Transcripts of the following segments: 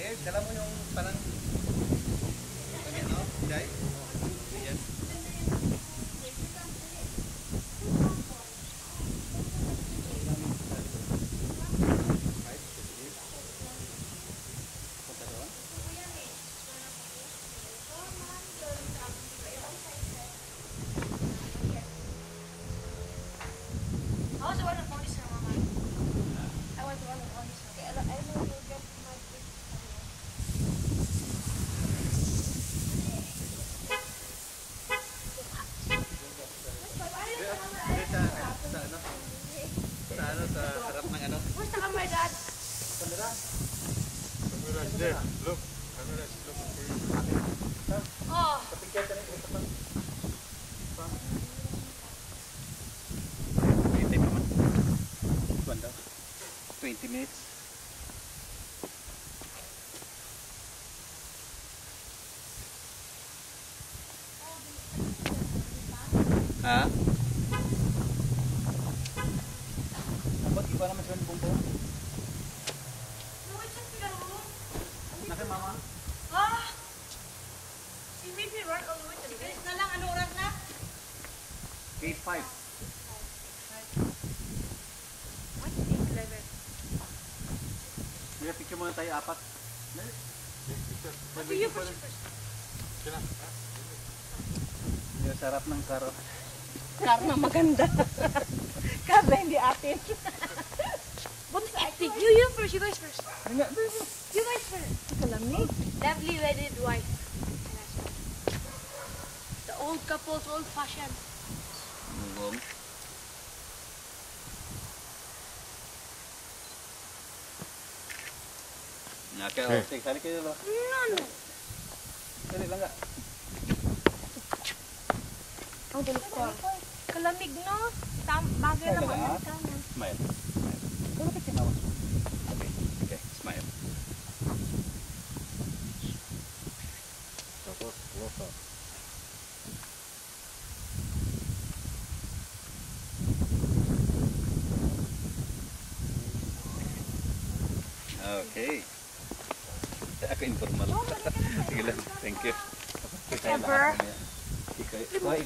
Eh, dala mo yung parang ano, Jai? Ayan. Sa harap ng ano? Where's the camera, Dad? Kamera? Camera is there. Look. Camera is looking for you. Oh. Kapigyan ka na ito pa. 20 minutes. Ha? Dapat iba naman siya ng bumbong. Nasa mama? Ah! She made me run all the way to the base. Na lang, ano oras na? 8:05. What? 8:11. May picture muna tayo, 4. Okay, you push it first. Yung sarap ng karo. Karna maganda. Karna hindi atin. What's acting? You first, you guys first. You guys first. Kalamig. Lovely wedded wife. The old couple's old fashioned. Bubong. Okay, okay. Sali kayo ba? No. Sali lang nga. Ang gulo ko. Kalamig, no? Bagay naman ang kanan. Smile. Kung natin tinawa. Okay, okay. Smile. Tapos, walk up. Okay. Ako informal. Sige lang. Thank you. Ever?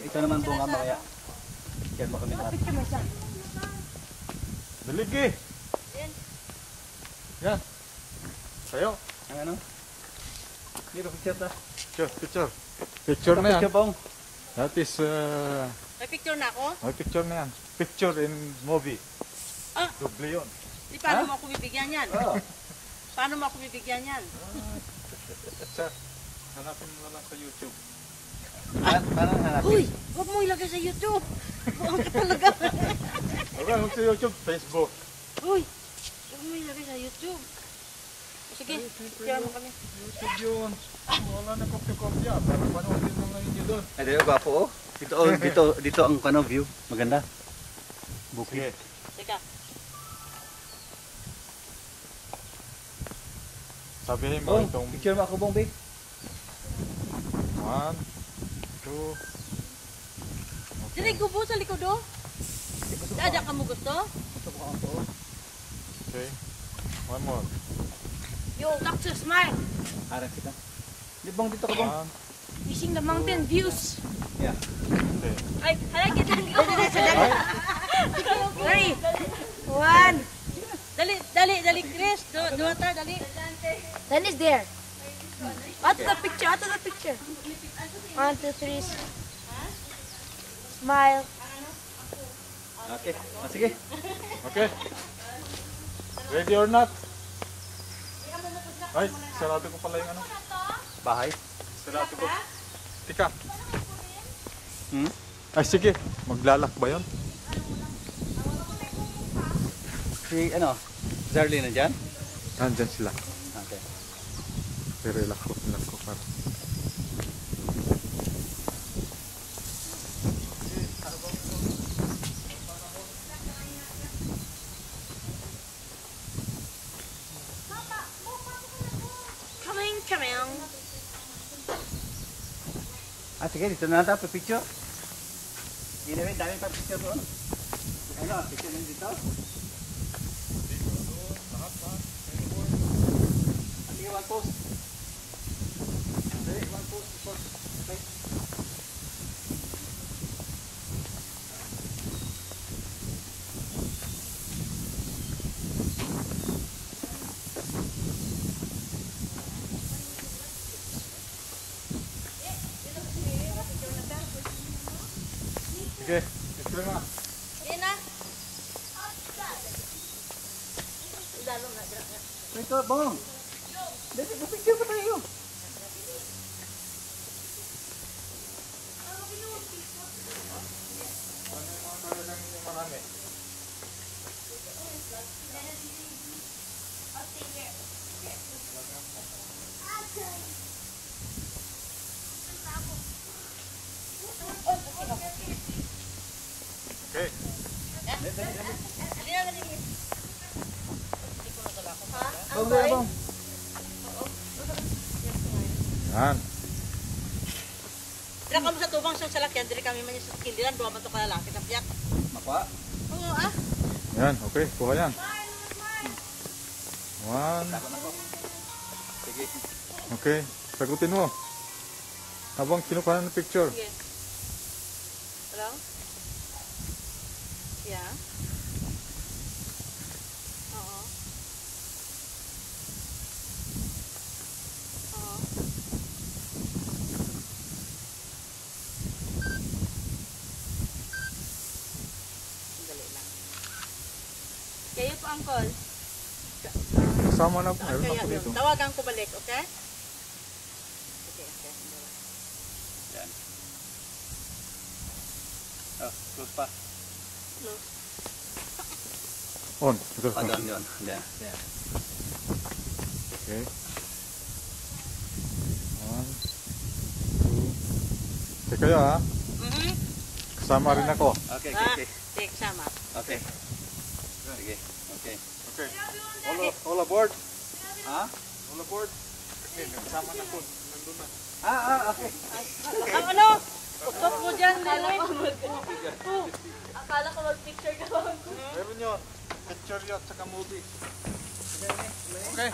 Ito naman bunga mo kaya. Yan mo kami lahat. Picture mo siya. Daligi! Yan. Tayo. Ang ano? Dito picture ta. Picture. Picture na yan. Picture pong. That is, May picture na ako? may picture na yan. Picture in movie. Ah. Doble yun. Di paano mo ako bibigyan yan? Oh. Paano mo ako bibigyan yan? Sir, hanapin mo na lang sa YouTube. Parang hanapin. Uy! Huwag mo ilagay sa YouTube! Buang ka talaga! Okay, huwag sa YouTube, Facebook. Uy! Huwag mo ilagay sa YouTube. Sige, picture mo kami. YouTube yun. Wala na kopya-kopya. Pero panoodin mo ngayon yun doon. Ay, dito gwapo oh. Dito ang ano view. Maganda. Bukid. Teka. Sabihin mo Bong, itong picture mo ako bong, babe. 1, 2, Dili gubo sa likod oh. Ada ka mo gusto? Gusto ko ang to. okay. One more. Yo, doctor, smile! Harap kita. Di bong, dito ka bong. 1, Wishing the mountain views. Yeah. okay. Ay, hala kita. Three. One. Dali, Chris. Dua ta, dali. Then is there. Out of the picture, out of the picture. 1, 2, 3. Smile. Okay. Sige. Okay. Ready or not? Ay, sarado ko pala yung ano. Bahay. Sarado ko. Tika. Hmm? Ay, sige. Maglalak ba yun? Si ano? Zarly nandyan? Nandyan sila. Okay. Pero ilak ko para. Coming. Ah, sige. Dito na natin picture. Ginawin, dami pa picture doon. Ano, picture din dito? Sige, 1 po. post. Dali, one post. Okay. Sige, picture na. Yan na. Lalo na. Ito, bong. Dali, picture pa tayo. Ano yung mga talagang yung marami? Okay. Bong, dali, bong. Yan. Dira kami sa tubang sa salakyan, diri kami man yung sa kindilan, duwa man to kalalaki sa piyak. Makwa. Oo ah. Yan, okay. Kuha yan. One. Tako na po. Sige. Okay. Sagutin mo. Habang kinukuha ng picture. Sige. Hello? Yeah. Oo. Oo. Dali lang. Kayo po, Uncle. Kasama na po. Meron Kaya ako dito. yun. Tawagan ko balik, okay? Okay. Yan. Oh, close pa. No. On. Ito. Ah, doon, yun. Yan. Yan. Okay. One. Two. Okay kayo ha. Kasama rin ako. Okay. Take sama. Okay. Sige. Okay. Okay. All aboard. Ha? All aboard. Okay, kasama na po. Nandun na. Okay. Ang ano? Stop mo dyan, Lelwin. Akala ko mag-picture ka lang. Meron yun. Picture yun, saka movie. Okay.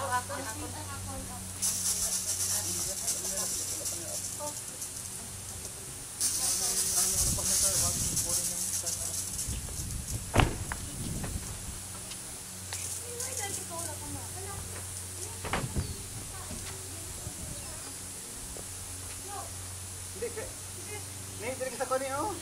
Hindi. Nih, dari kita ko ni oh.